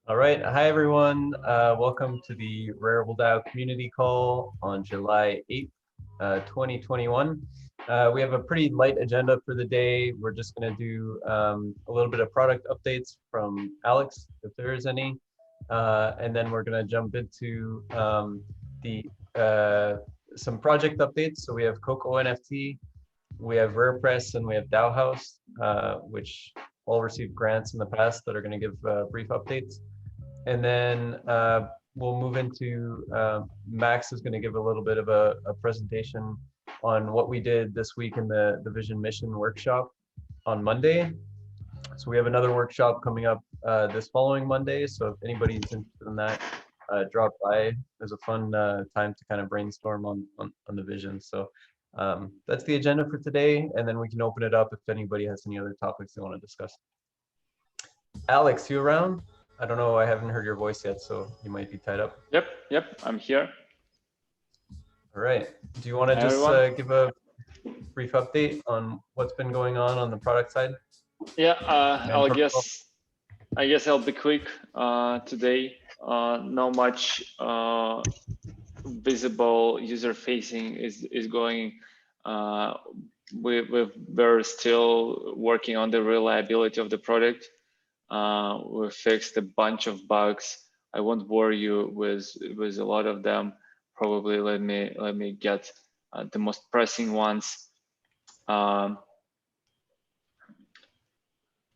All right. Hi, everyone. Welcome to the Rarible DAO community call on July 8th, 2021. We have a pretty light agenda for the day. We're just going to do a little bit of product updates from Alex, if there is any. And then we're going to jump into the some project updates. So we have CocoNFT, we have Rarepress, and we have DAOhaus, which all received grants in the past that are going to give brief updates. And then we'll move into Max is going to give a little bit of a presentation on what we did this week in the Vision Mission workshop on Monday. So we have another workshop coming up this following Monday. So if anybody's interested in that, drop by. There's a fun time to kind of brainstorm on the vision. So that's the agenda for today. And then we can open it up if anybody has any other topics they want to discuss. Alex, you around? I don't know. I haven't heard your voice yet, so you might be tied up. Yep, I'm here. All right. Do you want to just give a brief update on what's been going on the product side? Yeah, I guess I'll be quick today. Not much visible user facing is going. We're still working on the reliability of the product. We fixed a bunch of bugs. I won't bore you with a lot of them. Probably let me get the most pressing ones. The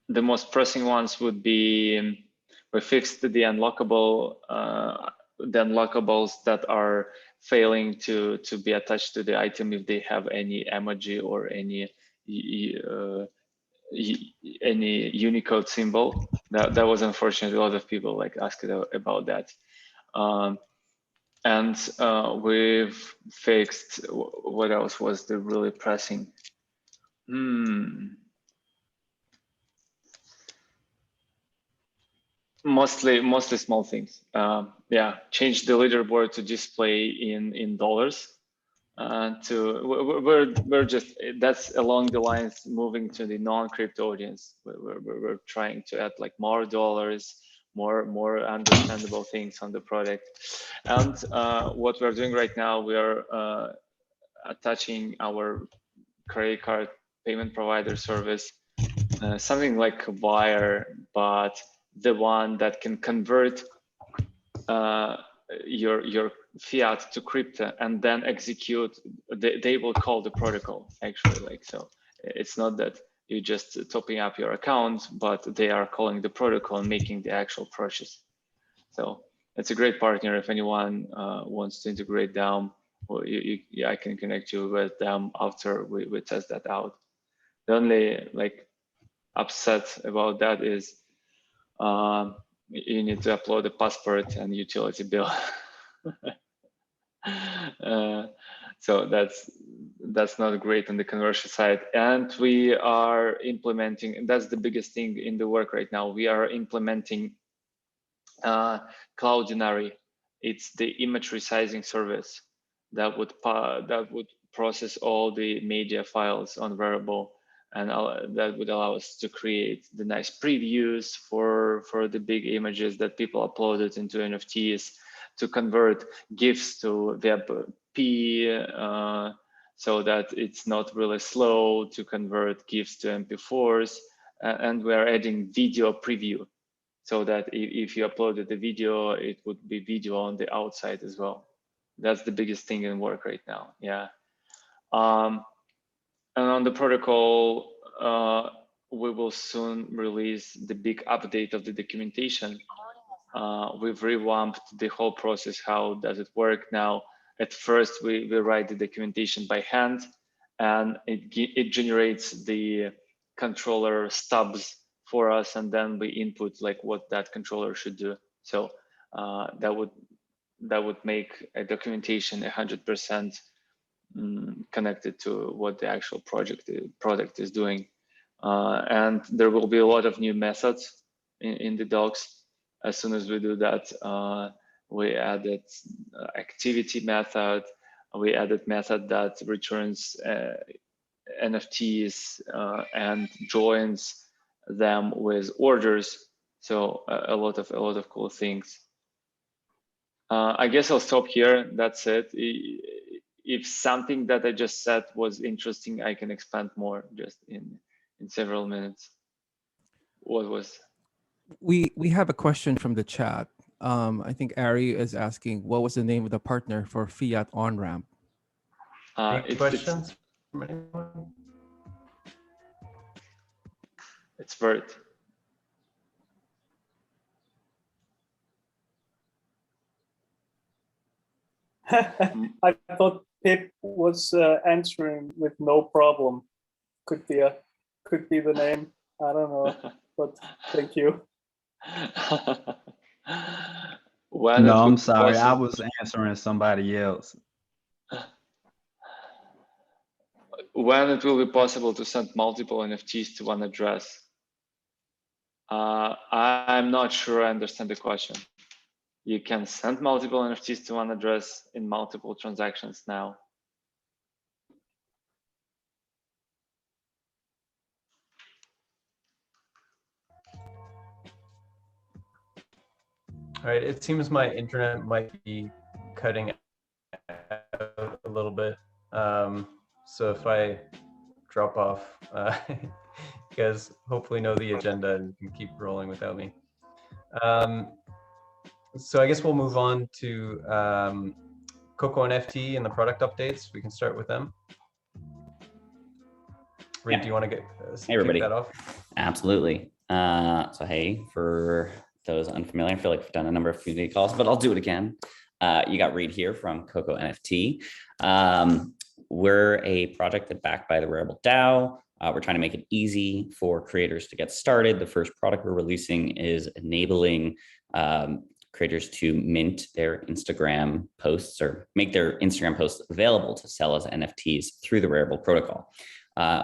most pressing ones would be we fixed the unlockables that are failing to be attached to the item if they have any emoji or any Unicode symbol. That was unfortunate. A lot of people asked about that. And we've fixed, what else was the really pressing? Mostly small things. Yeah, change the leaderboard to display in dollars. We're just, that's along the lines moving to the non-crypto audience. We're trying to add more dollars, more understandable things on the product. And what we're doing right now, we are attaching our credit card payment provider service, something like Wire, but the one that can convert your fiat to crypto and then execute. They will call the protocol actually. So it's not that you just topping up your account, but they are calling the protocol and making the actual purchase. So it's a great partner. If anyone wants to integrate them, well, I can connect you with them after we test that out. The only upset about that is you need to upload a passport and utility bill. So that's not great on the conversion side. And we are implementing, and that's the biggest thing in the work right now. We are implementing Cloudinary. It's the image resizing service that would process all the media files on Rarible, and that would allow us to create the nice previews for the big images that people uploaded into NFTs, to convert GIFs to WebP, so that it's not really slow, to convert GIFs to MP4s, and we're adding video preview, so that if you uploaded the video, it would be video on the outside as well. That's the biggest thing in work right now. Yeah. And on the protocol, we will soon release the big update of the documentation. We've revamped the whole process. How does it work now? At first, we write the documentation by hand, and it generates the controller stubs for us, and then we input what that controller should do. So that would make a documentation 100% connected to what the actual product is doing. And there will be a lot of new methods in the docs. As soon as we do that, we added activity method. We added method that returns NFTs and joins them with orders. So a lot of cool things. I guess I'll stop here. That's it. If something that I just said was interesting, I can expand more just in several minutes. What was? We have a question from the chat. I think Ari is asking, what was the name of the partner for Fiat on-ramp? Any questions from anyone? It's Vert. I thought Pip was answering with no problem. Could be the name. I don't know, but thank you. No, I'm sorry. I was answering somebody else. When it will be possible to send multiple NFTs to one address? I'm not sure I understand the question. You can send multiple NFTs to one address in multiple transactions now. All right, it seems my internet might be cutting out a little bit. So if I drop off, you guys hopefully know the agenda and can keep rolling without me. So I guess we'll move on to CocoNFT and the product updates. We can start with them. Reed, do you want to kick that off? Absolutely. So hey, for those unfamiliar, I feel like we've done a number of community calls, but I'll do it again. You got Reed here from CocoNFT. We're a project that's backed by the Rarible DAO. We're trying to make it easy for creators to get started. The first product we're releasing is enabling creators to mint their Instagram posts or make their Instagram posts available to sell as NFTs through the Rarible protocol.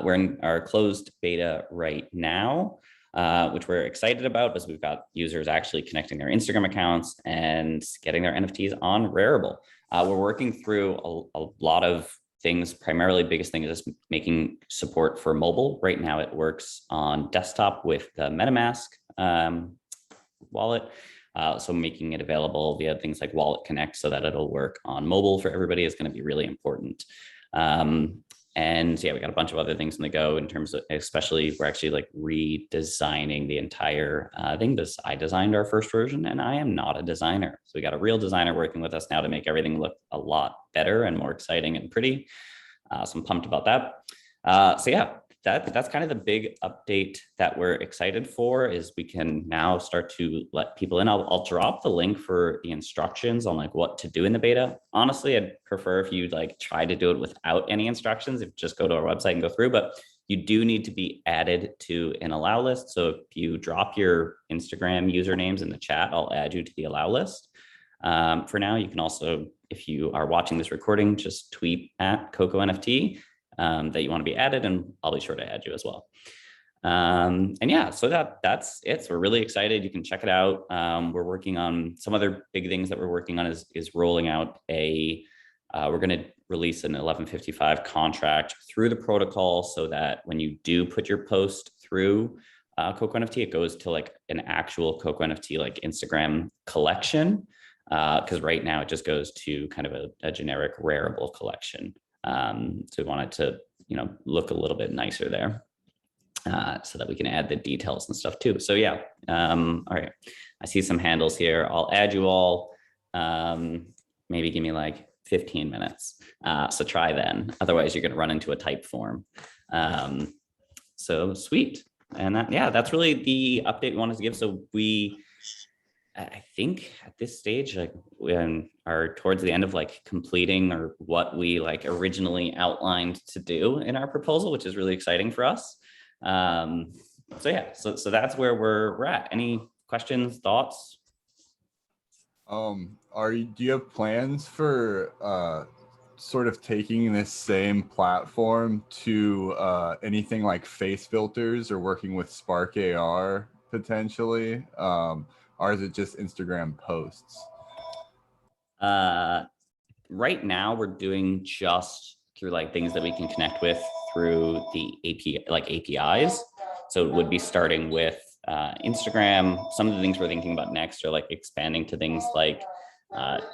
We're in our closed beta right now, which we're excited about because we've got users actually connecting their Instagram accounts and getting their NFTs on Rarible. We're working through a lot of things. Primarily, biggest thing is just making support for mobile. Right now, it works on desktop with the MetaMask wallet. So making it available via things like Wallet Connect so that it'll work on mobile for everybody is going to be really important. And yeah, we got a bunch of other things in the go in terms of, especially we're actually like redesigning the entire thing. I designed our first version and I am not a designer. So we got a real designer working with us now to make everything look a lot better and more exciting and pretty. So I'm pumped about that. So yeah, that's kind of the big update that we're excited for is we can now start to let people in. I'll drop the link for the instructions on like what to do in the beta. Honestly, I'd prefer if you like try to do it without any instructions, if you just go to our website and go through, but you do need to be added to an allow list. So if you drop your Instagram usernames in the chat, I'll add you to the allow list. For now, you can also, if you are watching this recording, just tweet at CocoNFT that you want to be added, and I'll be sure to add you as well. And yeah, so that's it. So we're really excited. You can check it out. We're working on some other big things that we're working on is rolling out we're going to release an 1155 contract through the protocol so that when you do put your post through CocoNFT, it goes to like an actual CocoNFT like Instagram collection. Because right now it just goes to kind of a generic Rarible collection. So we want it to, look a little bit nicer there so that we can add the details and stuff too. So yeah, all right. I see some handles here. I'll add you all. Maybe give me like 15 minutes. So try then. Otherwise, you're going to run into a type form. So sweet. And that's really the update we wanted to give. So I think at this stage, like we are towards the end of like completing or what we like originally outlined to do in our proposal, which is really exciting for us. So yeah, so that's where we're at. Any questions, thoughts? Do you have plans for sort of taking this same platform to anything like face filters or working with Spark AR potentially? Or is it just Instagram posts? Right now, we're doing just through like things that we can connect with through the APIs. So it would be starting with Instagram. Some of the things we're thinking about next are like expanding to things like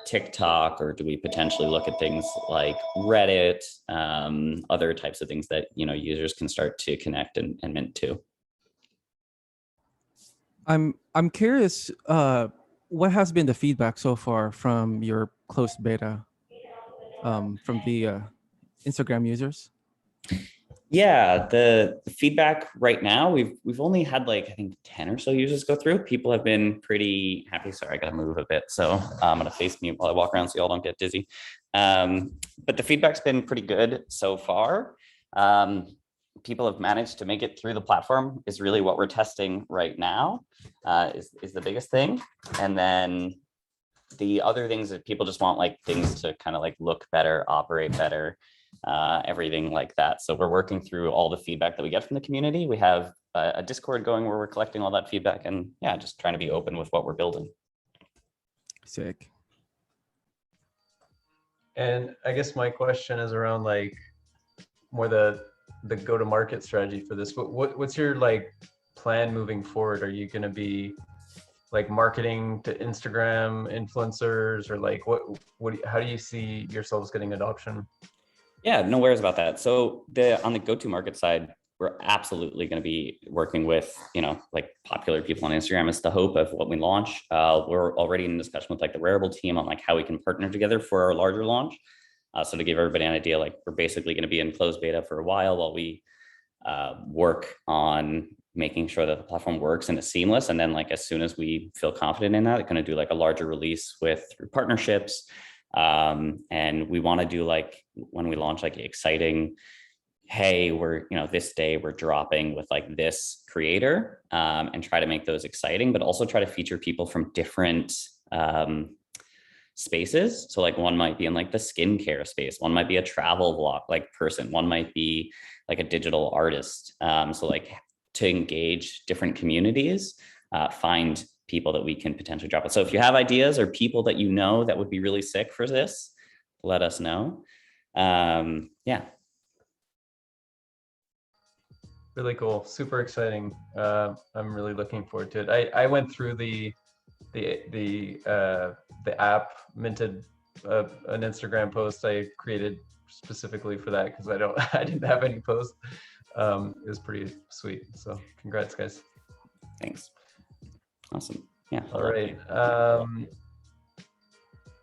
TikTok, or do we potentially look at things like Reddit, other types of things that, you know, users can start to connect and mint to. I'm curious, what has been the feedback so far from your closed beta, from the Instagram users? Yeah, the feedback right now, we've only had like, I think 10 or so users go through. People have been pretty happy. Sorry, I gotta move a bit. So I'm gonna face mute while I walk around so y'all don't get dizzy. But the feedback's been pretty good so far. People have managed to make it through the platform is really what we're testing right now, is the biggest thing. And then the other things that people just want, like things to kind of like look better, operate better, everything like that. So we're working through all the feedback that we get from the community. We have a Discord going where we're collecting all that feedback, and yeah, just trying to be open with what we're building. Sick. And I guess my question is around like more the go-to-market strategy for this. What's your like plan moving forward? Are you going to be like marketing to Instagram influencers, or like how do you see yourselves getting adoption? Yeah, no worries about that. So on the go-to-market side, we're absolutely going to be working with, you know, like popular people on Instagram. It's the hope of what we launch. We're already in discussion with like the Rarible team on like how we can partner together for our larger launch. So to give everybody an idea, like we're basically going to be in closed beta for a while we work on making sure that the platform works and is seamless. And then like, as soon as we feel confident in that, we're going to do like a larger release through partnerships. And we want to do like, when we launch, like exciting, hey, we're, you know, this day we're dropping with like this creator, and try to make those exciting, but also try to feature people from different spaces. So like one might be in like the skincare space, one might be a travel vlog like person, one might be like a digital artist. So like to engage different communities, find people that we can potentially drop it. So if you have ideas or people that you know that would be really sick for this, let us know. Yeah. Really cool, super exciting. I'm really looking forward to it. I went through the app, minted an Instagram post I created specifically for that because I didn't have any posts. It was pretty sweet. So congrats, guys. Thanks. Awesome. Yeah. All right.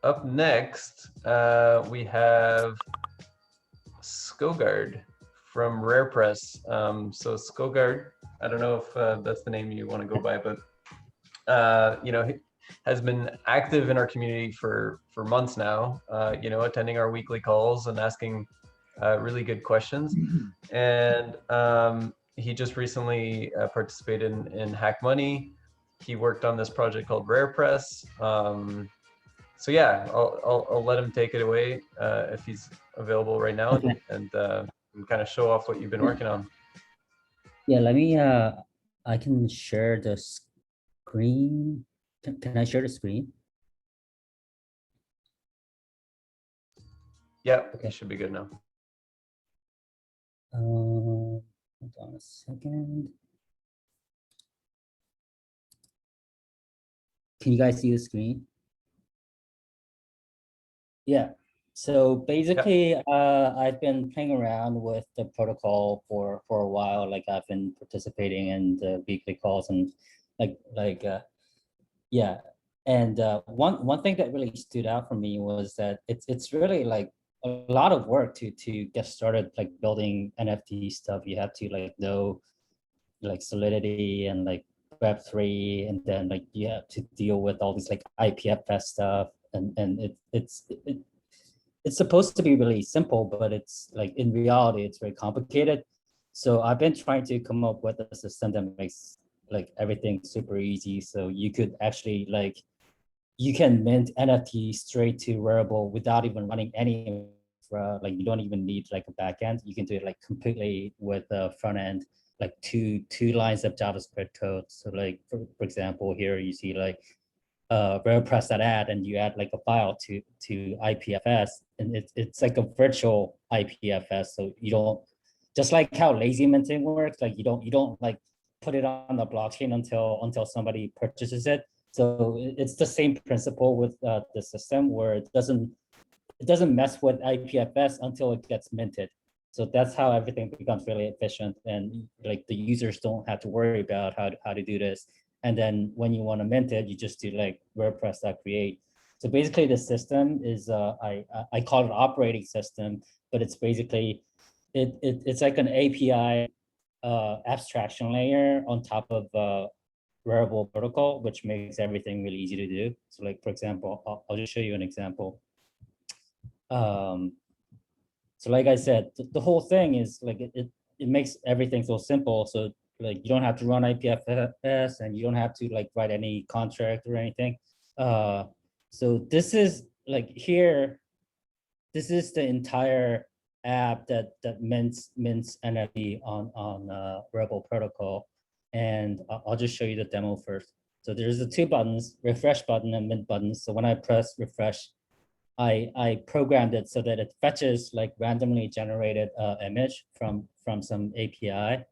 Up next, we have Skogard from Rarepress. So Skogard, I don't know if that's the name you want to go by, but you know, he has been active in our community for months now, you know, attending our weekly calls and asking really good questions. And he just recently participated in Hack Money. He worked on this project called Rarepress. So yeah, I'll let him take it away if he's available right now, and kind of show off what you've been working on. Yeah, let me, I can share the screen. Can I share the screen? Yeah, okay, should be good now. Hold on a second. Can you guys see the screen? Yeah. So basically, I've been playing around with the protocol for a while. Like I've been participating in the weekly calls and yeah. And one thing that really stood out for me was that it's really like a lot of work to get started like building NFT stuff. You have to like know like Solidity and like Web3, and then like you have to deal with all these like IPFS stuff, and it's supposed to be really simple, but it's like in reality it's very complicated. So I've been trying to come up with a system that makes like everything super easy. So you could actually like, you can mint NFT straight to Rarible without even running any like you don't even need like a backend. You can do it like completely with a front end, like two lines of JavaScript code. So like for example, here you see like Rarepress.add, and you add like a file to IPFS, and it's like a virtual IPFS. So you don't, just like how lazy minting works, like you don't like put it on the blockchain until somebody purchases it. So it's the same principle with the system, where it doesn't mess with IPFS until it gets minted. So that's how everything becomes really efficient, and like the users don't have to worry about how to do this. And then when you want to mint it, you just do like Rarepress.create. So basically the system is I call it operating system, but it's basically it's like an API abstraction layer on top of Rarible protocol, which makes everything really easy to do. So like, for example, I'll just show you an example. So like I said, the whole thing is like it makes everything so simple. So like you don't have to run IPFS, and you don't have to like write any contract or anything. So this is like here, this is the entire app that mints NFT on Rarible protocol. And I'll just show you the demo first. So there's the two buttons, refresh button and mint button. So when I press refresh, I programmed it so that it fetches like randomly generated image from some API.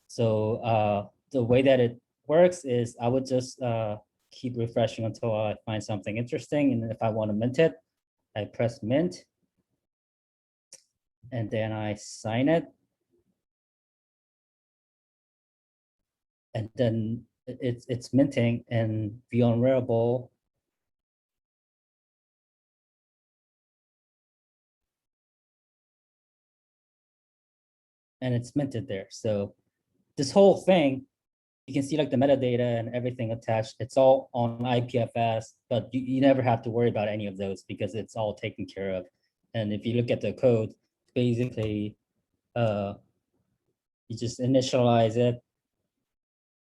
So the way that it works is I would just keep refreshing until I find something interesting. And if I want to mint it, I press mint. And then I sign it. And then it's minting and view on Rarible. And it's minted there. So this whole thing, you can see like the metadata and everything attached. It's all on IPFS, but you never have to worry about any of those because it's all taken care of. And if you look at the code, basically, you just initialize it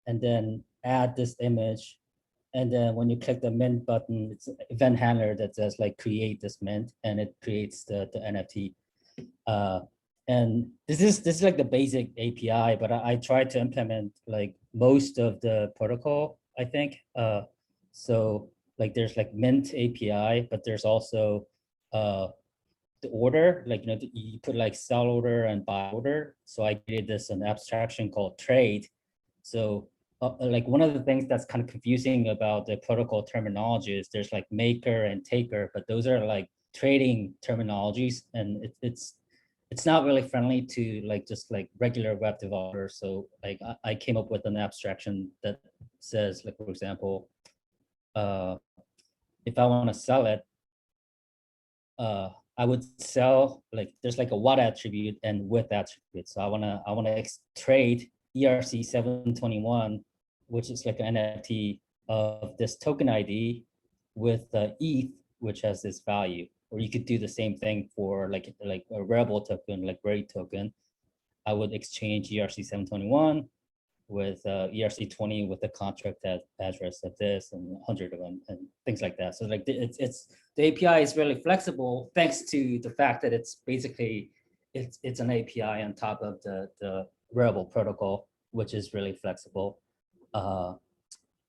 and then add this image. And then when you click the mint button, it's an event handler that says like create this mint, and it creates the NFT. And this is like the basic API, but I tried to implement like most of the protocol, I think. So like there's like mint API, but there's also the order, like, you know, you put like sell order and buy order. So I created this an abstraction called trade. So like one of the things that's kind of confusing about the protocol terminology is there's like maker and taker, but those are like trading terminologies, and it's not really friendly to like just like regular web developers. So like I came up with an abstraction that says, like, for example, if I want to sell it, I would sell, like, there's like a what attribute and with attribute. So I wanna trade ERC 721, which is like an NFT of this token ID with ETH, which has this value. Or you could do the same thing for like a Rarible token, like Rare token. I would exchange ERC 721 with ERC 20 with the contract address of this and 100 of them and things like that. So like the API is really flexible thanks to the fact that it's basically it's an API on top of the Rarible protocol, which is really flexible.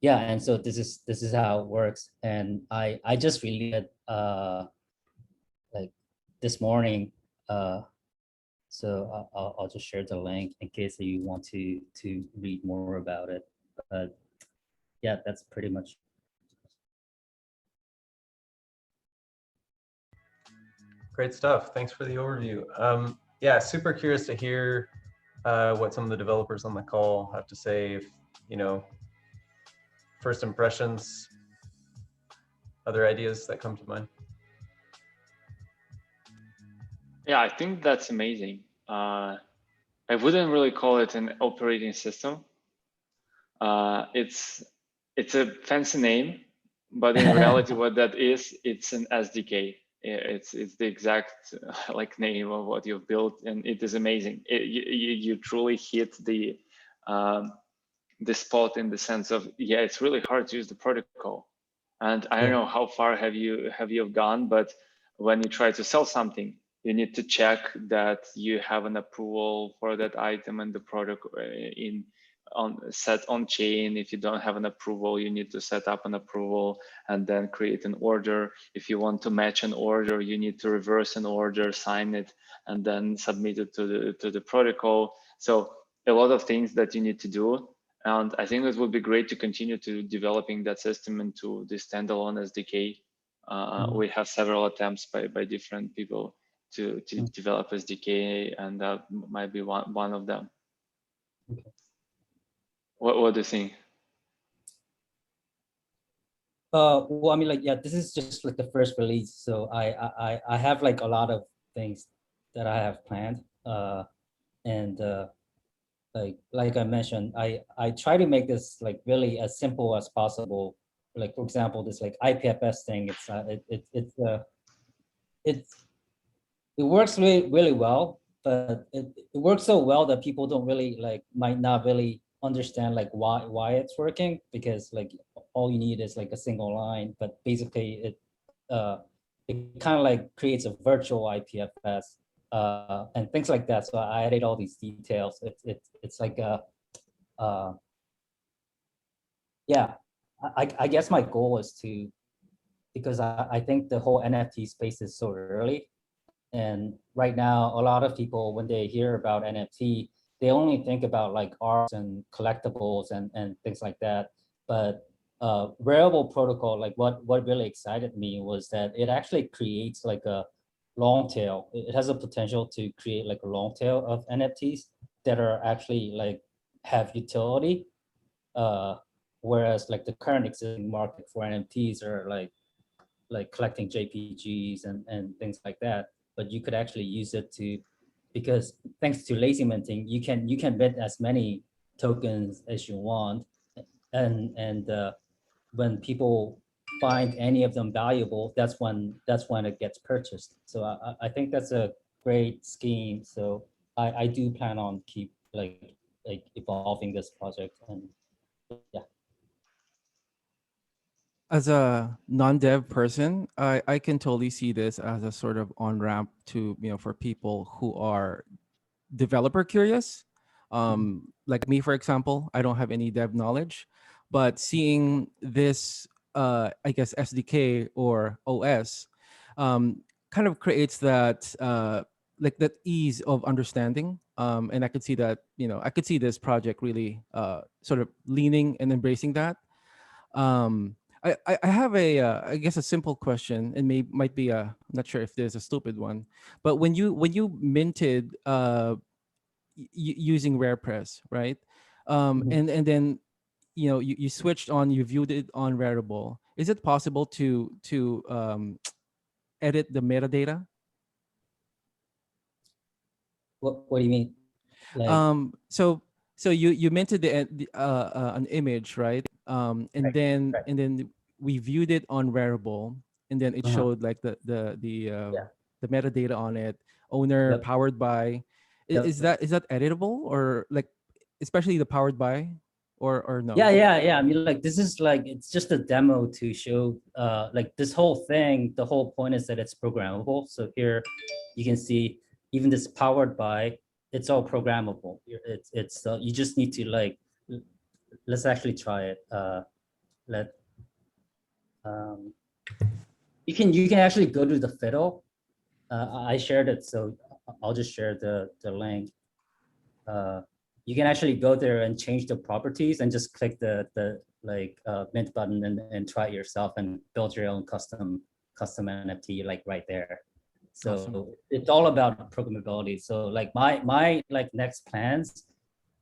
Yeah, and so this is how it works. And I just released it like this morning. So I'll just share the link in case you want to read more about it. But yeah, that's pretty much. Great stuff. Thanks for the overview. Yeah, super curious to hear what some of the developers on the call have to say. If, you know, first impressions, other ideas that come to mind. Yeah, I think that's amazing. I wouldn't really call it an operating system. It's a fancy name, but in reality, what that is, it's an SDK. It's the exact like name of what you've built, and it is amazing. You truly hit the spot in the sense of, yeah, it's really hard to use the protocol. And I don't know how far have you gone, but when you try to sell something, you need to check that you have an approval for that item and the product set on chain. If you don't have an approval, you need to set up an approval and then create an order. If you want to match an order, you need to reverse an order, sign it, and then submit it to the protocol. So a lot of things that you need to do. And I think it would be great to continue to developing that system into the standalone SDK. We have several attempts by different people to develop SDK, and that might be one of them. Okay. What do you think? Well, I mean, like, yeah, this is just like the first release, so I have like a lot of things that I have planned, and like I mentioned, I try to make this like really as simple as possible. Like, for example, this like IPFS thing, it works really well, but it works so well that people don't really might not really understand like why it's working, because like all you need is like a single line, but basically it kind of like creates a virtual IPFS and things like that. So I added all these details. It's like yeah, I guess my goal is to, because I think the whole NFT space is so early. And right now, a lot of people, when they hear about NFT, they only think about like arts and collectibles and things like that. But Rarible protocol, like what really excited me was that it actually creates like a long tail. It has a potential to create like a long tail of NFTs that are actually like have utility. Whereas like the current existing market for NFTs are like collecting JPGs and things like that. But you could actually use it to, because thanks to lazy minting, you can mint as many tokens as you want, and when people find any of them valuable, that's when it gets purchased. So I think that's a great scheme. So I do plan on keep like evolving this project, and yeah. As a non-dev person, I can totally see this as a sort of on-ramp to, for people who are developer curious. Like me, for example, I don't have any dev knowledge, but seeing this, I guess, SDK or OS kind of creates that, like that ease of understanding. And I could see that, I could see this project really sort of leaning and embracing that. I have I guess a simple question, and might be I'm not sure if there's a stupid one, but when you minted using Rarepress, right? And then you switched on, you viewed it on Rarible. Is it possible to edit the metadata? What do you mean? Like, So you minted an image, right? And then right. we viewed it on Rarible, and then it showed like Yeah. the metadata on it, owner, Yep. powered by. Yep. Is that editable, or like especially the powered by, or no? Yeah. I mean, like, this is like, it's just a demo to show, like this whole thing, the whole point is that it's programmable. So here you can see even this powered by, it's all programmable. It's you just need to like, let's actually try it. Let you can actually go to the fiddle. I shared it, so I'll just share the link. You can actually go there and change the properties and just click the mint button and try it yourself and build your own custom NFT like right there. So Awesome. It's all about programmability. So like my like next plans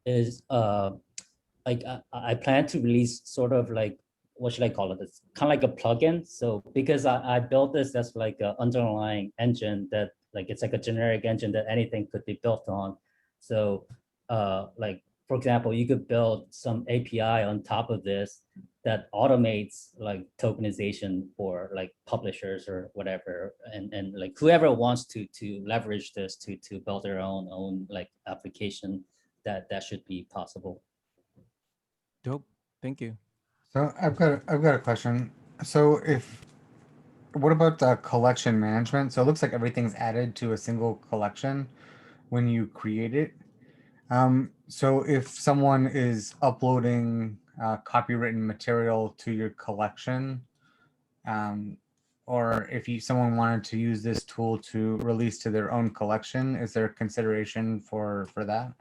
is like I plan to release sort of like, what should I call it? It's kind of like a plugin. So because I built this as like an underlying engine that like, it's like a generic engine that anything could be built on. So like, for example, you could build some API on top of this that automates like tokenization for like publishers or whatever, and like whoever wants to leverage this to build their own like application, that should be possible. Dope. Thank you. So I've got a question. So what about the collection management? So it looks like everything's added to a single collection when you create it. So if someone is uploading copywritten material to your collection, or if someone wanted to use this tool to release to their own collection, is there consideration for that?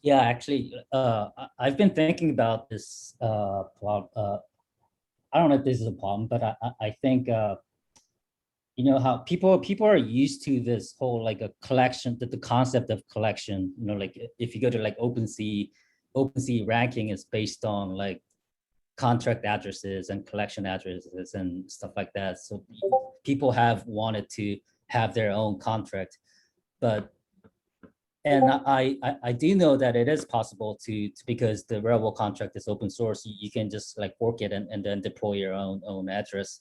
Yeah, actually, I've been thinking about this problem. I don't know if this is a problem, but I think you know how people are used to this whole like a collection, that the concept of collection. You know, like if you go to like OpenSea ranking is based on like contract addresses and collection addresses and stuff like that. So people have wanted to have their own contract, but and I do know that it is possible to because the Rarible contract is open source, you can just like fork it and then deploy your own address.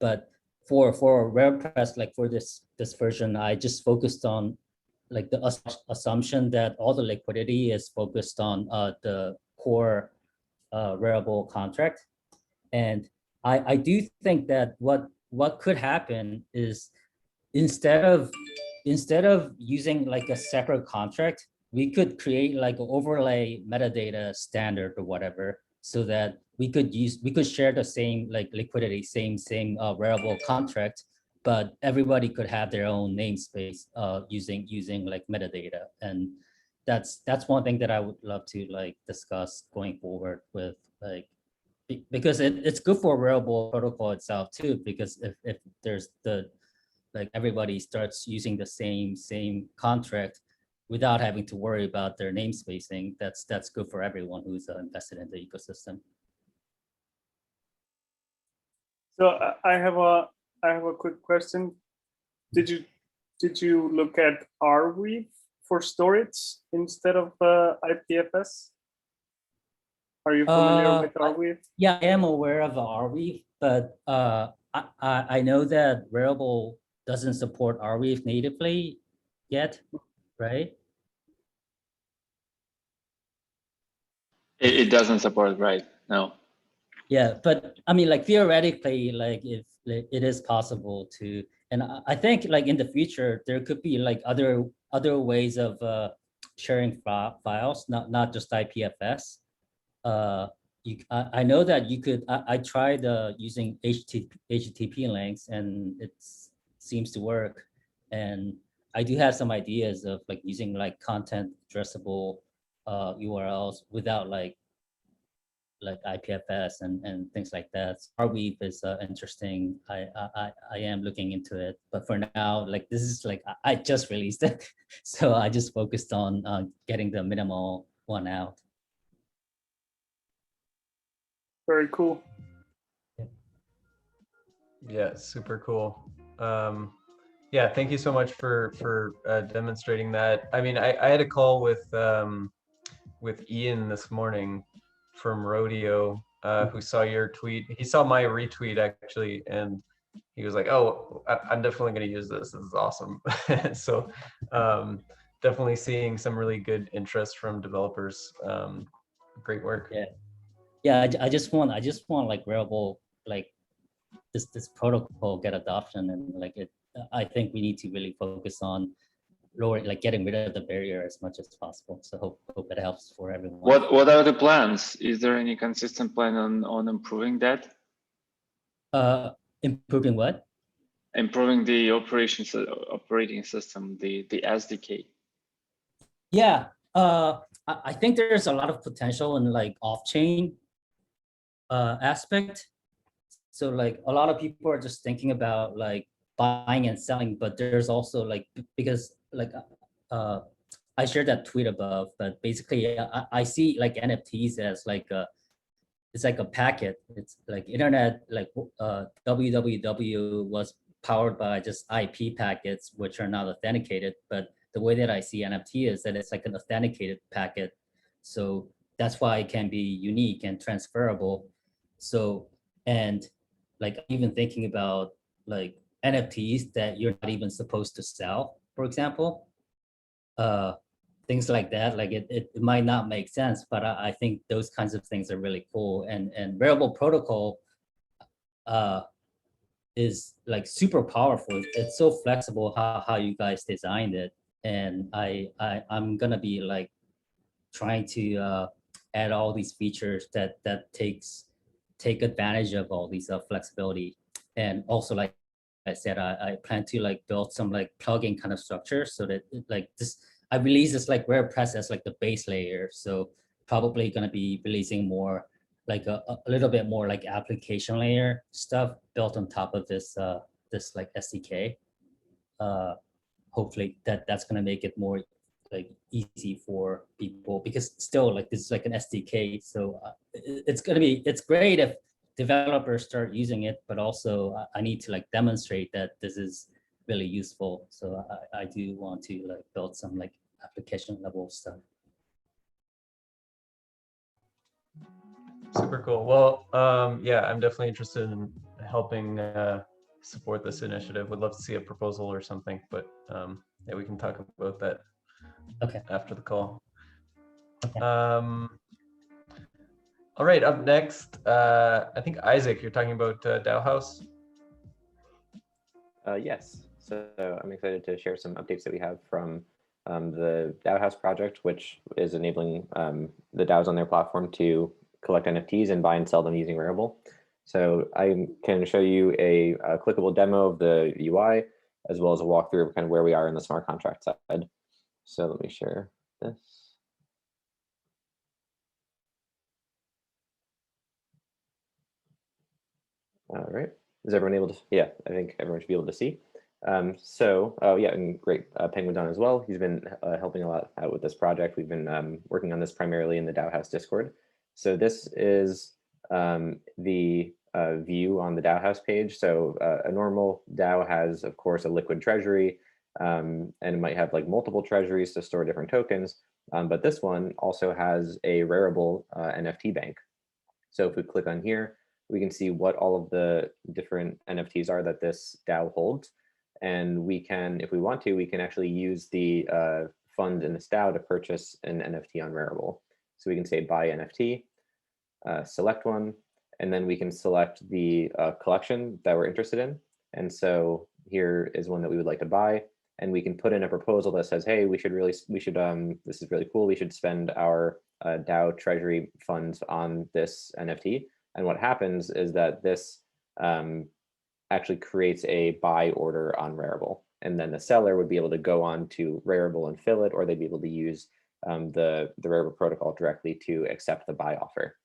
But for Rarepress, like for this version, I just focused on like the assumption that all the liquidity is focused on the core Rarible contract. And I do think that what could happen is instead of using like a separate contract, we could create like an overlay metadata standard or whatever, so that we could share the same like liquidity, same Rarible contract, but everybody could have their own namespace using like metadata. And that's one thing that I would love to like discuss going forward with like, because it's good for Rarible protocol itself too, because if there's the like everybody starts using the same contract without having to worry about their namespacing, that's good for everyone who's invested in the ecosystem. So I have a quick question. Did you look at Arweave for storage instead of IPFS? Are you familiar with Arweave? Yeah, I am aware of Arweave, but I know that Rarible doesn't support Arweave natively yet, right? It doesn't support, right? No. Yeah, but I mean, like theoretically, like if it is possible to, and I think like in the future there could be like other ways of sharing files, not just IPFS. I know that you could. I tried using HTTP links, and it seems to work. And I do have some ideas of like using like content addressable URLs without like IPFS and things like that. Arweave is interesting. I am looking into it, but for now, like this is like I just released it, so I just focused on getting the minimal one out. Very cool. Yeah, super cool. Yeah, thank you so much for demonstrating that. I mean, I had a call with Ian this morning from Rodeo, who saw your tweet. He saw my retweet actually, and he was like, "Oh, I'm definitely going to use this. This is awesome." So definitely seeing some really good interest from developers. Great work. Yeah. I just want like Rarible, like this protocol get adoption, and like it. I think we need to really focus on lowering, like getting rid of the barrier as much as possible. So hope it helps for everyone. What are the plans? Is there any consistent plan on improving that? Improving what? Improving the operating system, the SDK. Yeah, I think there's a lot of potential in like off-chain aspect. So like a lot of people are just thinking about like buying and selling, but there's also like, because like I shared that tweet above, but basically I see like NFTs as like it's like a packet. It's like internet, like www was powered by just IP packets, which are not authenticated. But the way that I see NFT is that it's like an authenticated packet. So that's why it can be unique and transferable. So, and like even thinking about like NFTs that you're not even supposed to sell, for example, things like that, like it might not make sense, but I think those kinds of things are really cool. And Rarible protocol is like super powerful. It's so flexible how you guys designed it. And I'm gonna be like trying to add all these features that take advantage of all these flexibility. And also, like I said, I plan to like build some like plugin kind of structure so that like this, I released this like Rarepress as like the base layer. So probably gonna be releasing more like a little bit more like application layer stuff built on top of this this like SDK. Hopefully that's gonna make it more like easy for people, because still like this is like an SDK. So it's great if developers start using it, but also I need to like demonstrate that this is really useful. So I do want to like build some like application level stuff. Super cool. Well, yeah, I'm definitely interested in helping support this initiative. Would love to see a proposal or something, but yeah, we can talk about that after the call. Okay. All right, up next, I think Isaac, you're talking about DAOhaus. Yes, so I'm excited to share some updates that we have from the DAOhaus project, which is enabling the DAOs on their platform to collect NFTs and buy and sell them using Rarible. So I can show you a clickable demo of the UI, as well as a walkthrough of kind of where we are in the smart contract side. So let me share this. All right, is everyone able to, yeah, I think everyone should be able to see. Yeah, and great, Penguin's on as well. He's been helping a lot out with this project. We've been working on this primarily in the DAOhaus Discord. So this is the view on the DAOhaus page. So a normal DAO has, of course, a liquid treasury, and it might have like multiple treasuries to store different tokens. But this one also has a Rarible NFT bank. So if we click on here, we can see what all of the different NFTs are that this DAO holds. And we can, if we want to, we can actually use the funds in this DAO to purchase an NFT on Rarible. So we can say buy NFT, select one, and then we can select the collection that we're interested in. And so here is one that we would like to buy. And we can put in a proposal that says, hey, this is really cool. We should spend our DAO treasury funds on this NFT. And what happens is that this actually creates a buy order on Rarible. And then the seller would be able to go on to Rarible and fill it, or they'd be able to use the Rarible protocol directly to accept the buy offer.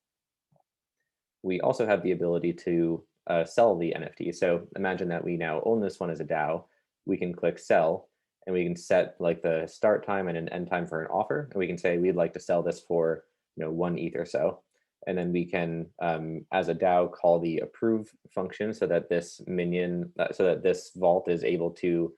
We also have the ability to sell the NFT. So imagine that we now own this one as a DAO. We can click sell, and we can set like the start time and an end time for an offer. And we can say we'd like to sell this for 1 ETH or so. And then we can, as a DAO, call the approve function so that this minion, so that this vault is able to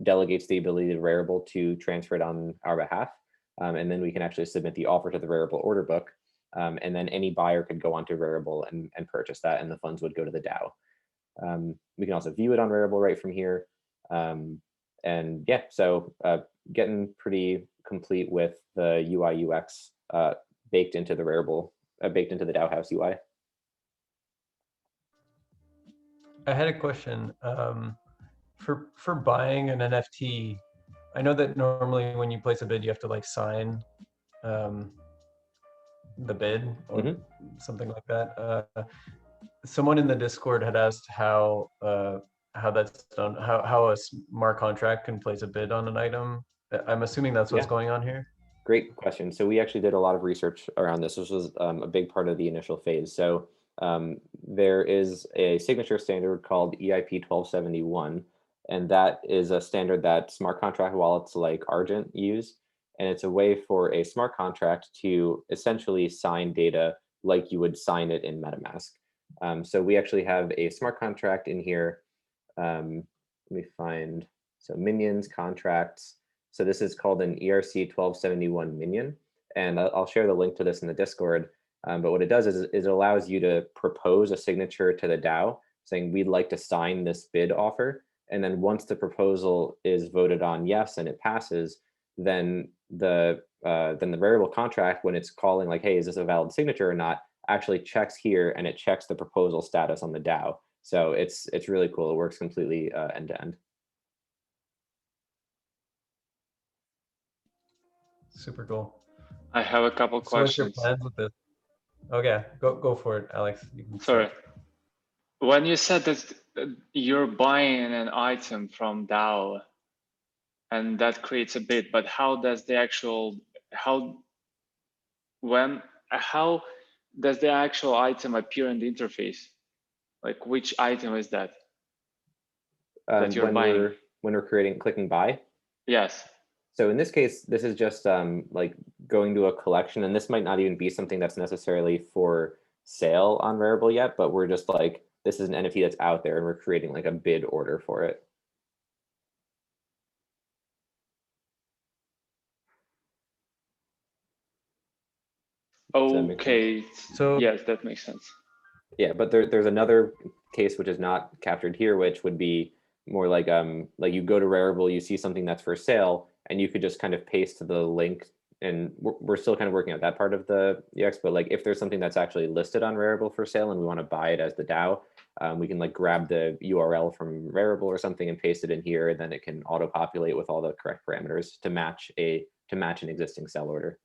delegates the ability to Rarible to transfer it on our behalf. And then we can actually submit the offer to the Rarible order book. And then any buyer could go onto Rarible and purchase that, and the funds would go to the DAO. We can also view it on Rarible right from here. And yeah, so getting pretty complete with the UI UX baked into the Rarible, baked into the DAOhaus UI. I had a question. For buying an NFT, I know that normally when you place a bid, you have to like sign the bid or something like that. Someone in the Discord had asked how that's done, how a smart contract can place a bid on an item. I'm assuming that's what's going on here. Great question. So we actually did a lot of research around this. This was a big part of the initial phase. So there is a signature standard called EIP 1271, and that is a standard that smart contract wallets like Argent use. And it's a way for a smart contract to essentially sign data like you would sign it in MetaMask. So we actually have a smart contract in here. Let me find, so minions, contracts. So this is called an ERC 1271 minion. And I'll share the link to this in the Discord. But what it does is it allows you to propose a signature to the DAO saying we'd like to sign this bid offer. And then once the proposal is voted on yes and it passes, then the Rarible contract, when it's calling like, hey, is this a valid signature or not, actually checks here and it checks the proposal status on the DAO. So it's really cool. It works completely end to end. Super cool. I have a couple questions. So what's your plans with this? Okay, go for it, Alex. You can Sorry. When you said that you're buying an item from DAO, and that creates a bid. But how does the actual how does the actual item appear in the interface? Like which item is that that you're buying? When we're clicking buy? Yes. So in this case, this is just like going to a collection, and this might not even be something that's necessarily for sale on Rarible yet, but we're just like, this is an NFT that's out there and we're creating like a bid order for it. Okay, so yes, that makes sense. Yeah, but there's another case which is not captured here, which would be more like you go to Rarible, you see something that's for sale, and you could just kind of paste the link. And we're still kind of working out that part of the UX, but like if there's something that's actually listed on Rarible for sale and we want to buy it as the DAO, we can like grab the URL from Rarible or something and paste it in here, and then it can auto-populate with all the correct parameters to match an existing sell order.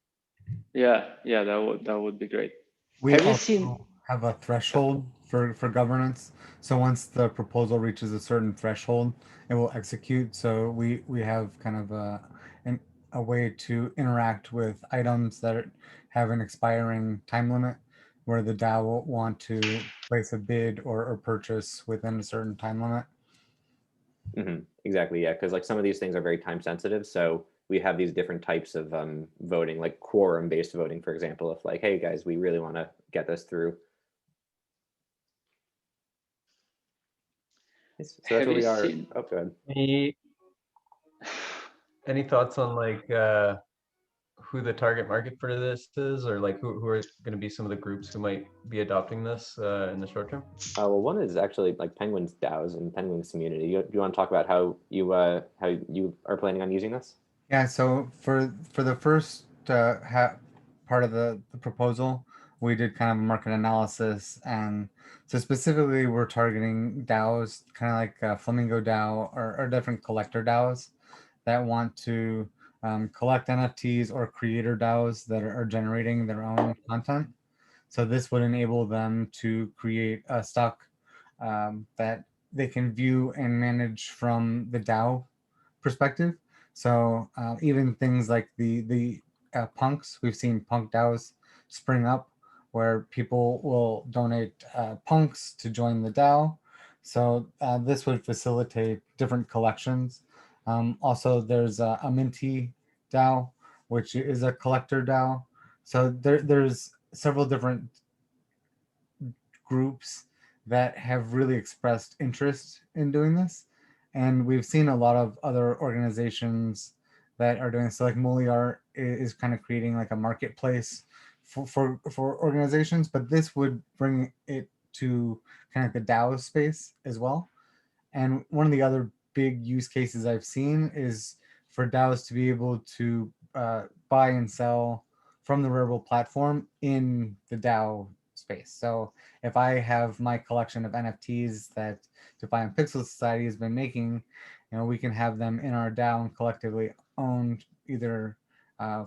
Yeah, that would be great. We have a threshold for governance. So once the proposal reaches a certain threshold, it will execute. So we have kind of a way to interact with items that have an expiring time limit, where the DAO will want to place a bid or purchase within a certain time limit. Mm-hmm. Exactly, yeah, because like some of these things are very time sensitive. So we have these different types of voting, like quorum-based voting, for example, if like, hey guys, we really want to get this through. So that's where we are. Oh, go ahead. Any thoughts on like who the target market for this is, or like who are going to be some of the groups who might be adopting this in the short term? Well, one is actually like Penguin's DAOs and Penguin's community. Do you want to talk about how you are planning on using this? Yeah, so for the first part of the proposal, we did kind of a market analysis, and so specifically we're targeting DAOs, kind of like Flamingo DAO or different collector DAOs that want to collect NFTs, or creator DAOs that are generating their own content. So this would enable them to create a stock that they can view and manage from the DAO perspective. So even things like the punks, we've seen punk DAOs spring up where people will donate punks to join the DAO. So this would facilitate different collections. Also, there's a Minty DAO, which is a collector DAO. So there's several different groups that have really expressed interest in doing this. And we've seen a lot of other organizations that are doing so, like Moliart is kind of creating like a marketplace for organizations, but this would bring it to kind of the DAO space as well. And one of the other big use cases I've seen is for DAOs to be able to buy and sell from the Rarible platform in the DAO space. So if I have my collection of NFTs that Defiant Pixel Society has been making, we can have them in our DAO and collectively owned, either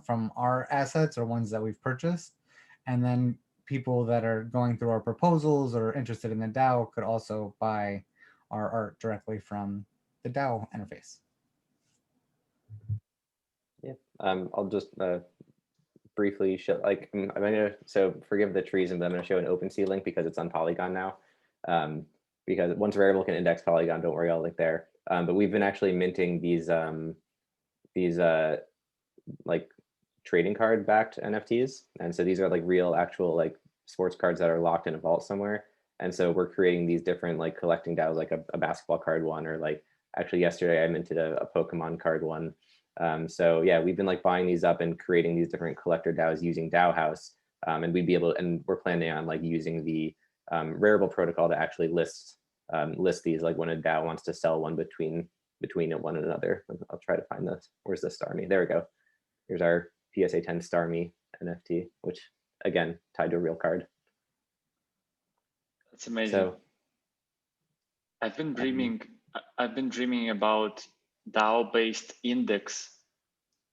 from our assets or ones that we've purchased. And then people that are going through our proposals or interested in the DAO could also buy our art directly from the DAO interface. Yeah, I'll just briefly show, like, I'm gonna, so forgive the treason, but I'm gonna show an OpenSea link because it's on Polygon now. Because once Rarible can index Polygon, don't worry, I'll link there. But we've been actually minting these like trading card backed NFTs. And so these are like real actual like sports cards that are locked in a vault somewhere. And so we're creating these different like collecting DAOs, like a basketball card one, or like actually yesterday I minted a Pokemon card one. So yeah, we've been like buying these up and creating these different collector DAOs using DAOhaus. And we'd be able to, and we're planning on like using the Rarible protocol to actually list these, like when a DAO wants to sell one between one another. I'll try to find this. Where's the Starmie? There we go. Here's our PSA 10 Starmie NFT, which again, tied to a real card. That's amazing. So, I've been dreaming about DAO-based index.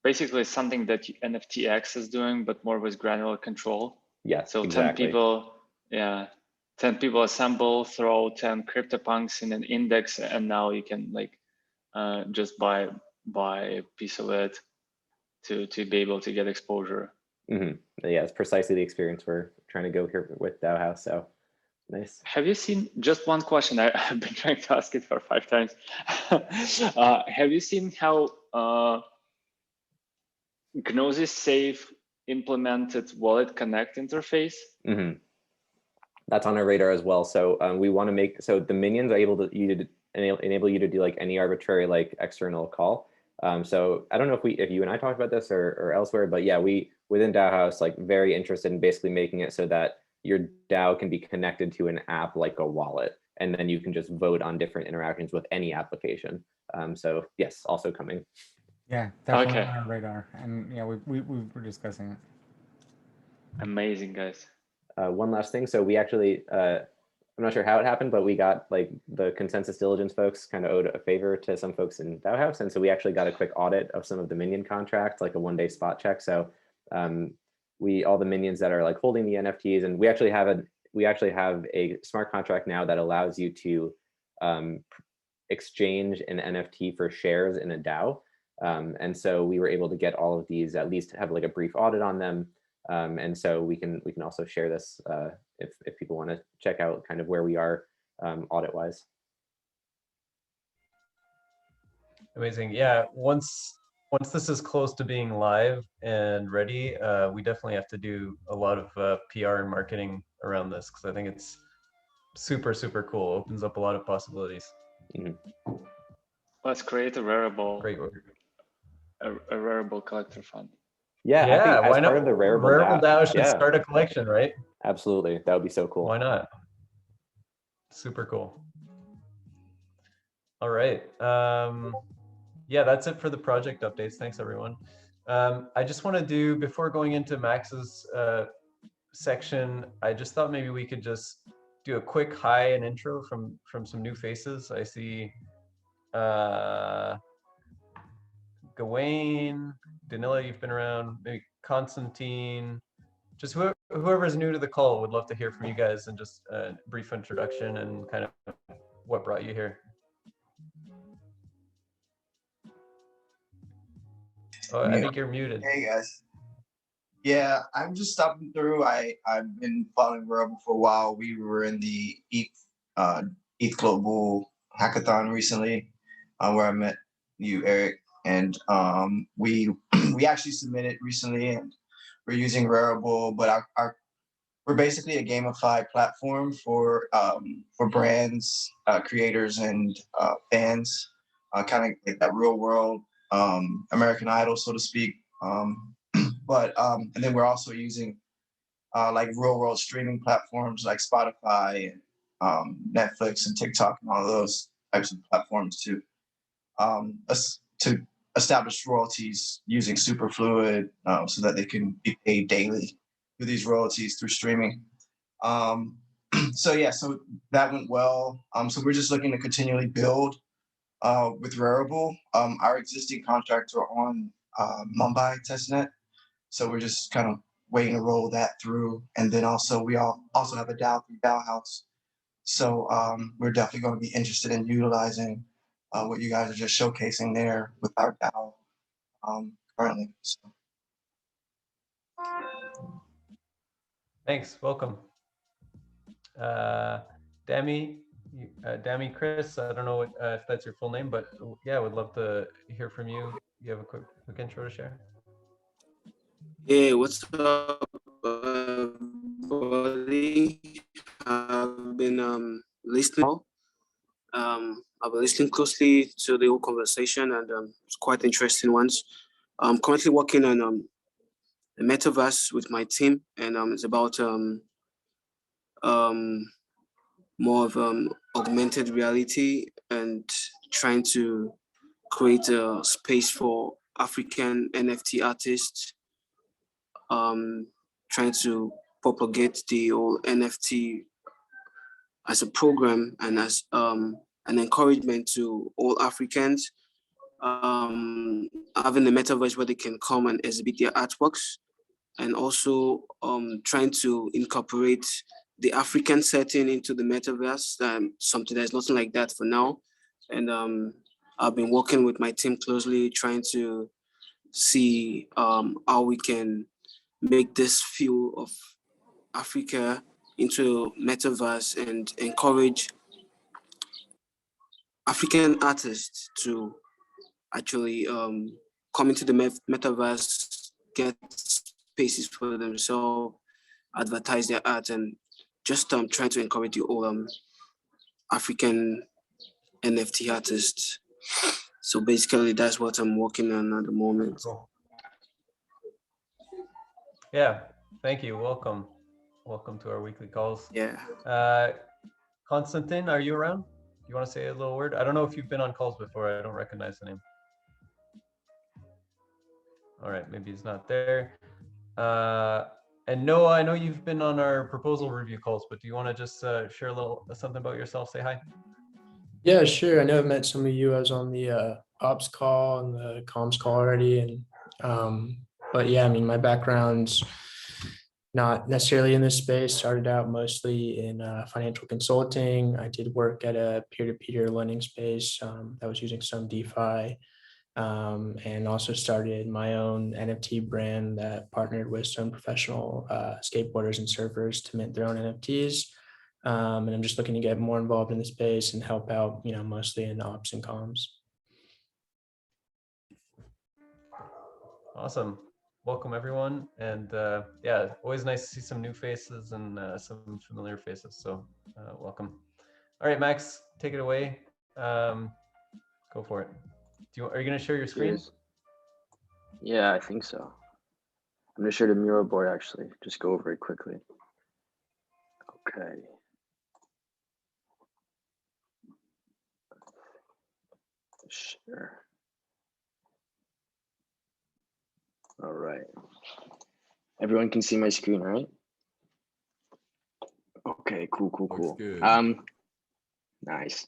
Basically something that NFTX is doing, but more with granular control. Yeah, so exactly. 10 people assemble, throw 10 CryptoPunks in an index, and now you can like just buy buy a piece of it to be able to get exposure. Yeah, it's precisely the experience we're trying to go here with DAOhaus. So nice. Have you seen, just one question, I've been trying to ask it for 5 times. Have you seen how Gnosis Safe implemented Wallet Connect interface? That's on our radar as well. So we want to make, so the minions are able to enable you to do like any arbitrary like external call. So I don't know if you and I talked about this or elsewhere, but yeah, we within DAOhaus like very interested in basically making it so that your DAO can be connected to an app like a wallet, and then you can just vote on different interactions with any application. So yes, also coming. Yeah, definitely on our radar, and yeah, we were discussing it. Amazing, guys. One last thing. So we actually, I'm not sure how it happened, but we got like the consensus diligence folks kind of owed a favor to some folks in DAOhaus. And so we actually got a quick audit of some of the minion contracts, like a 1-day spot check. So all the minions that are like holding the NFTs, and we actually have a smart contract now that allows you to exchange an NFT for shares in a DAO. And so we were able to get all of these, at least have like a brief audit on them. And so we can also share this if people want to check out kind of where we are audit wise. Amazing. Yeah, once this is close to being live and ready, we definitely have to do a lot of PR and marketing around this, because I think it's super, super cool. Opens up a lot of possibilities. Let's create a Rarible. Great work. A Rarible collector fund. Yeah, I think as part of the Rarible DAO should start a collection, right? Absolutely, that would be so cool. Why not? Super cool. All right. Yeah, that's it for the project updates. Thanks, everyone. I just want to do, before going into Max's section, I just thought maybe we could just do a quick hi and intro from some new faces. I see Gawain, Danila, you've been around, maybe Constantine, just whoever's new to the call. Would love to hear from you guys, and just a brief introduction and kind of what brought you here. Oh, I think you're muted. Hey guys. Yeah, I'm just stopping through. I've been following Rarible for a while. We were in the ETH Global Hackathon recently, where I met you, Eric, and we actually submitted recently, and we're using Rarible, but we're basically a gamified platform for brands, creators, and fans, kind of like that real world American Idol, so to speak. And then we're also using like real world streaming platforms like Spotify, and Netflix, and TikTok, and all of those types of platforms to establish royalties using Superfluid, so that they can be paid daily for these royalties through streaming. So yeah, so that went well. So we're just looking to continually build with Rarible. Our existing contracts are on Mumbai testnet, so we're just kind of waiting to roll that through. And then also we also have a DAO through DAOhaus, so we're definitely going to be interested in utilizing what you guys are just showcasing there with our DAO currently. So. Thanks. Welcome. Dami Chris, I don't know if that's your full name, but yeah, would love to hear from you. You have a quick intro to share? Hey, what's up, buddy? I've been listening. I've been listening closely to the whole conversation, and it's quite interesting ones. I'm currently working on the metaverse with my team, and it's about more of augmented reality and trying to create a space for African NFT artists, trying to propagate the whole NFT as a program and as an encouragement to all Africans, having a metaverse where they can come and exhibit their artworks, and also trying to incorporate the African setting into the metaverse, something that's nothing like that for now. And I've been working with my team closely, trying to see how we can make this view of Africa into metaverse and encourage African artists to actually come into the metaverse, get spaces for themselves, advertise their art, and just trying to encourage the whole African NFT artists. So basically, that's what I'm working on at the moment. Cool. Yeah, thank you. Welcome. Welcome to our weekly calls. Yeah. Konstantin, are you around? You want to say a little word? I don't know if you've been on calls before. I don't recognize the name. All right, maybe he's not there. And Noah, I know you've been on our proposal review calls, but do you want to just share a little something about yourself? Say hi. Yeah, sure. I know I've met some of you. I was on the ops call and the comms call already, and but yeah, I mean, my background's not necessarily in this space. Started out mostly in financial consulting. I did work at a peer-to-peer lending space that was using some DeFi, and also started my own NFT brand that partnered with some professional skateboarders and surfers to mint their own NFTs. And I'm just looking to get more involved in the space and help out, you know, mostly in ops and comms. Awesome. Welcome everyone. And yeah, always nice to see some new faces and some familiar faces. So welcome. All right, Max, take it away. Go for it. Are you going to share your screen? Cheers. Yeah, I think so. I'm going to share the mural board actually, just go over it quickly. Okay. Sure. All right. Everyone can see my screen, right? Okay, cool. Nice.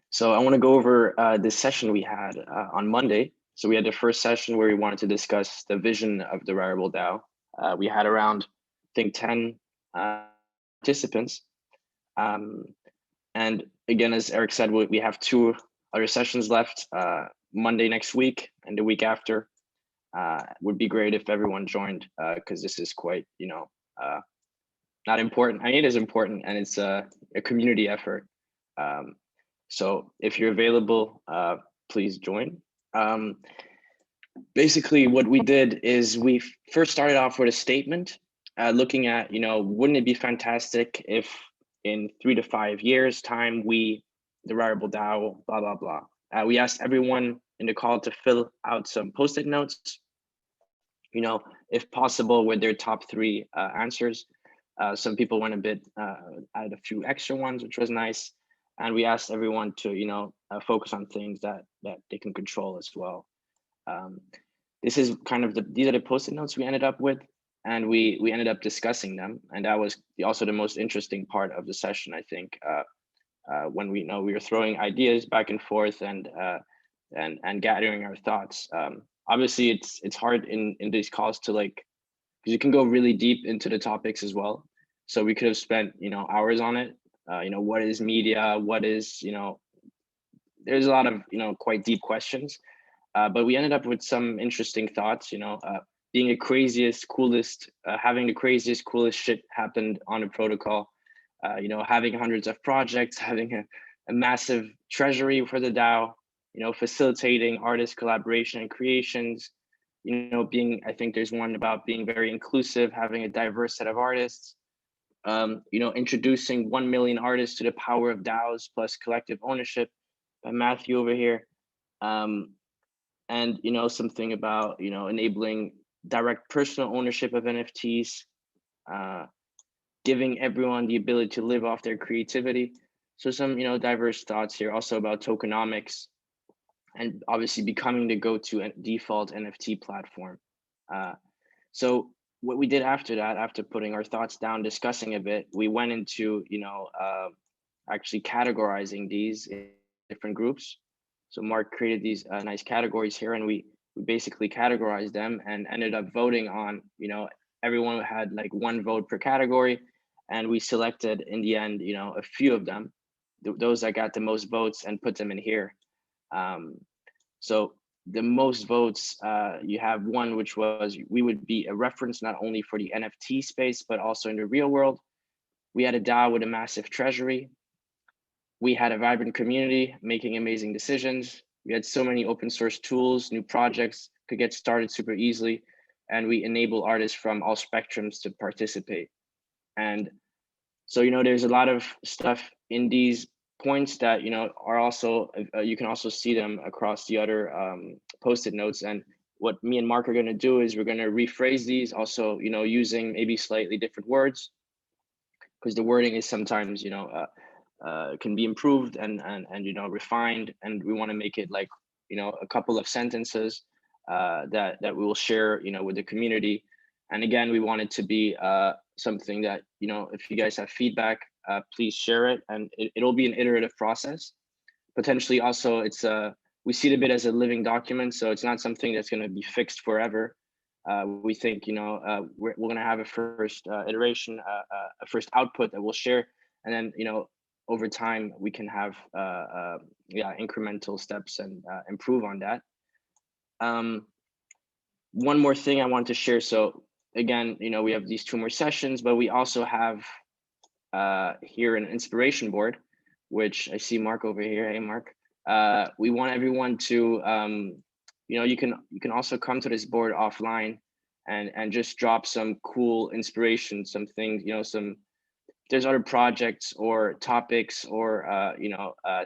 So I want to go over this session we had on Monday. So we had the first session where we wanted to discuss the vision of the Rarible DAO. We had around, I think, 10 participants. And again, as Eric said, we have 2 other sessions left, Monday next week and the week after. Would be great if everyone joined, because this is quite, you know, not important. I mean, it is important, and it's a community effort. So if you're available, please join. Basically, what we did is we first started off with a statement, looking at, you know, wouldn't it be fantastic if in 3 to 5 years time, the Rarible DAO, blah, blah, blah. We asked everyone in the call to fill out some Post-it notes, you know, if possible, with their top 3 answers. Some people went a bit, added a few extra ones, which was nice. And we asked everyone to, you know, focus on things that they can control as well. This is kind of these are the Post-it notes we ended up with, and we ended up discussing them. And that was also the most interesting part of the session, I think, when we were throwing ideas back and forth and gathering our thoughts. Obviously, it's hard in these calls to, like, because you can go really deep into the topics as well. So we could have spent, you know, hours on it. You know, what is media? What is, you know, there's a lot of, you know, quite deep questions. But we ended up with some interesting thoughts, you know, being the craziest, coolest, having the craziest, coolest shit happened on the protocol. You know, having hundreds of projects, having a massive treasury for the DAO, you know, facilitating artist collaboration and creations, you know, I think there's one about being very inclusive, having a diverse set of artists, you know, introducing 1 million artists to the power of DAOs plus collective ownership by Matthew over here. And, you know, something about, you know, enabling direct personal ownership of NFTs, giving everyone the ability to live off their creativity. So some, you know, diverse thoughts here, also about tokenomics, and obviously becoming the go-to default NFT platform. So what we did after that, after putting our thoughts down, discussing a bit, we went into, you know, actually categorizing these in different groups. So Mark created these nice categories here, and we basically categorized them and ended up voting on, you know, everyone had like 1 vote per category, and we selected in the end, you know, a few of them, those that got the most votes, and put them in here. So the most votes, you have one, which was we would be a reference not only for the NFT space, but also in the real world. We had a DAO with a massive treasury. We had a vibrant community making amazing decisions. We had so many open source tools, new projects could get started super easily. And we enable artists from all spectrums to participate. And so, there's a lot of stuff in these points that, are also, you can also see them across the other Post-it notes. And what me and Mark are gonna do is we're gonna rephrase these also, using maybe slightly different words, because the wording is sometimes, can be improved and refined, and we want to make it like a couple of sentences that we will share with the community. And again, we want it to be something that if you guys have feedback, please share it, and it'll be an iterative process. Potentially also, it's we see it a bit as a living document, so it's not something that's going to be fixed forever. We think we're going to have a first iteration, a first output that we'll share, and then over time we can have incremental steps and improve on that. One more thing I want to share. So again, we have these 2 more sessions, but we also have here an inspiration board, which I see Mark over here. Hey, Mark. We want everyone to you can also come to this board offline and just drop some cool inspiration, some things, there's other projects or topics or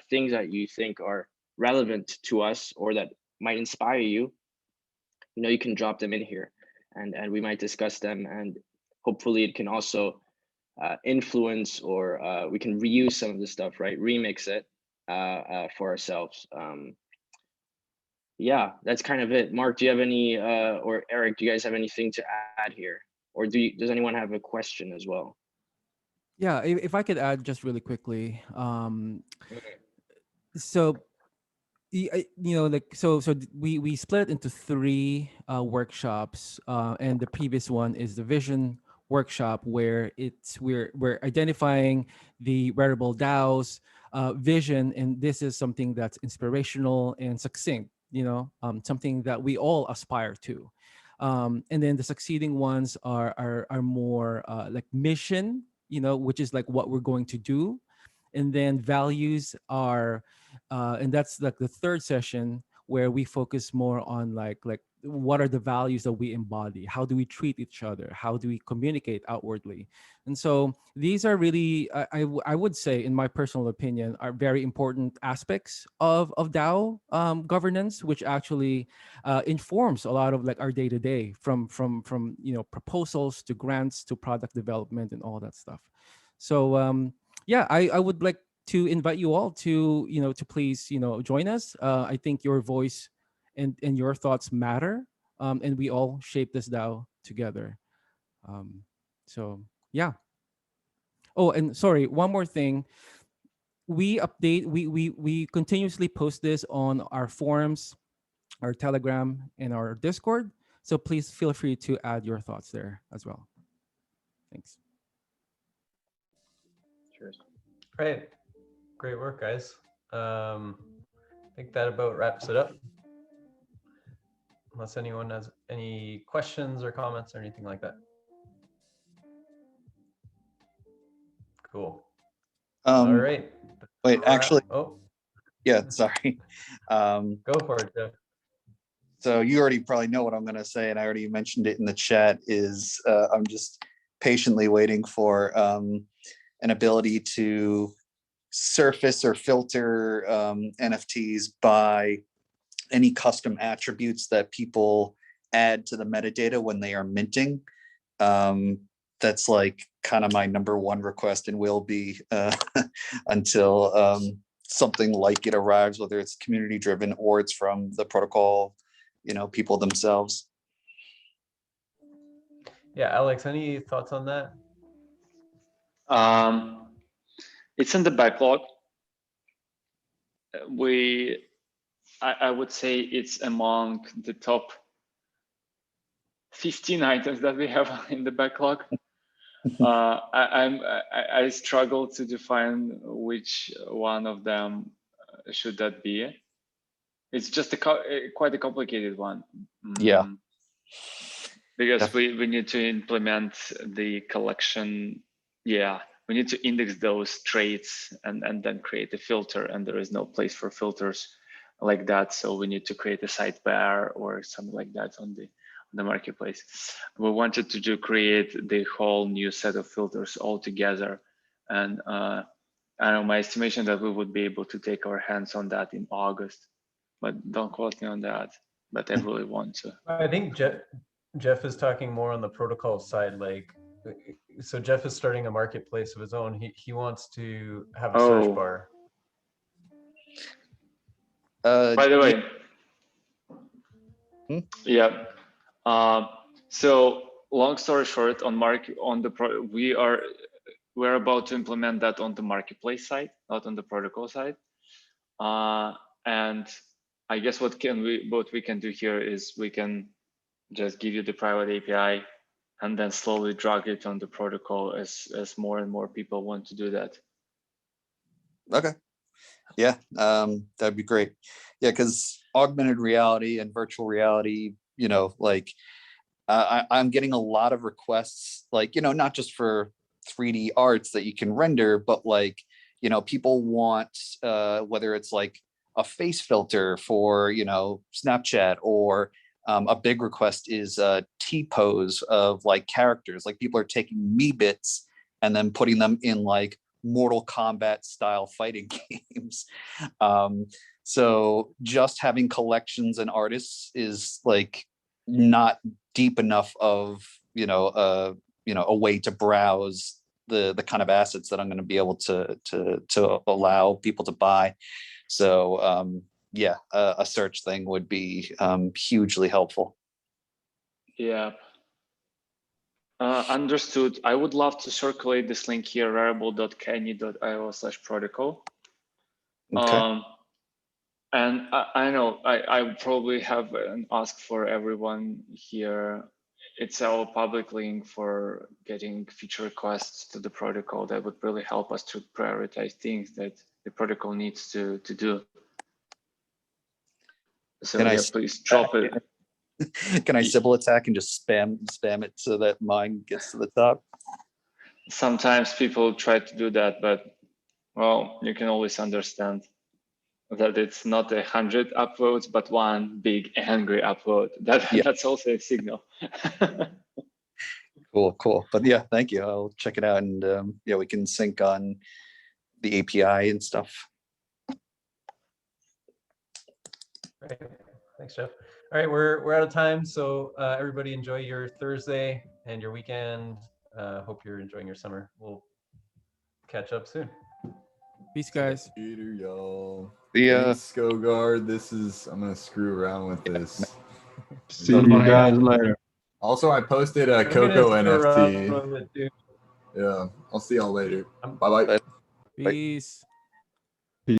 things that you think are relevant to us or that might inspire you. You can drop them in here, and we might discuss them, and hopefully it can also influence, or we can reuse some of the stuff, right? Remix it for ourselves. Yeah, that's kind of it. Mark, do you have any, or Eric, do you guys have anything to add here? Or does anyone have a question as well? Yeah, if I could add just really quickly. So, we split it into 3 workshops, and the previous one is the vision workshop, where we're identifying the Rarible DAO's vision, and this is something that's inspirational and succinct. Something that we all aspire to. And then the succeeding ones are more like mission, which is like what we're going to do. And then values are, and that's like the 3rd session, where we focus more on like what are the values that we embody? How do we treat each other? How do we communicate outwardly? And so these are really, I would say, in my personal opinion, are very important aspects of DAO governance, which actually informs a lot of like our day to day, from proposals to grants to product development and all that stuff. So yeah, I would like to invite you all to to please join us. I think your voice and your thoughts matter, and we all shape this DAO together. So yeah. Oh, and sorry, one more thing. We continuously post this on our forums, our Telegram, and our Discord. So please feel free to add your thoughts there as well. Thanks. Cheers. Great. Great work, guys. I think that about wraps it up. Unless anyone has any questions or comments or anything like that. Cool. All right. Wait, actually, oh, yeah, sorry. Go for it, Jeff. So you already probably know what I'm going to say, and I already mentioned it in the chat, is I'm just patiently waiting for an ability to surface or filter NFTs by any custom attributes that people add to the metadata when they are minting. That's like kind of my #1 request, and will be until something like it arrives, whether it's community driven or it's from the protocol, people themselves. Yeah, Alex, any thoughts on that? It's in the backlog. I would say it's among the top 15 items that we have in the backlog. I struggle to define which one of them should that be. It's just quite a complicated one. Yeah. Because we need to implement the collection. Yeah, we need to index those traits and then create a filter, and there is no place for filters like that. So we need to create a sidebar or something like that on the marketplace. We wanted to create the whole new set of filters all together. And I don't know, my estimation that we would be able to take our hands on that in August, but don't quote me on that, but I really want to. I think Jeff is talking more on the protocol side, like, so Jeff is starting a marketplace of his own. He wants to have a search bar. By the way, yeah. So long story short, we're about to implement that on the marketplace side, not on the protocol side. And I guess what we can do here is we can just give you the private API and then slowly drag it on the protocol as more and more people want to do that. Okay. Yeah, that'd be great. Yeah, because augmented reality and virtual reality, you know, like I'm getting a lot of requests, like, you know, not just for 3D arts that you can render, but like, you know, people want, whether it's like a face filter for, you know, Snapchat, or a big request is T-pose of like characters. Like people are taking me bits and then putting them in like Mortal Kombat style fighting games. So just having collections and artists is like not deep enough of, you know, a way to browse the kind of assets that I'm going to be able to allow people to buy. So yeah, a search thing would be hugely helpful. Yeah. Understood. I would love to circulate this link here, rarible.canny.io/protocol. Okay. And I know I probably have an ask for everyone here. It's our public link for getting feature requests to the protocol that would really help us to prioritize things that the protocol needs to do. So yeah, please drop it. Can I Sybil attack and just spam it so that mine gets to the top? Sometimes people try to do that, but well, you can always understand that it's not 100 upvotes, but one big angry upvote. That's also a signal. Cool. But yeah, thank you. I'll check it out, and yeah, we can sync on the API and stuff. Great. Thanks, Jeff. All right, we're out of time. So everybody enjoy your Thursday and your weekend. Hope you're enjoying your summer. We'll catch up soon. Peace, guys. Later, y'all. Yeah. Skogard, I'm gonna screw around with this. See you guys later. Also, I posted a CocoNFT. Yeah, I'll see y'all later. Bye-bye. Peace.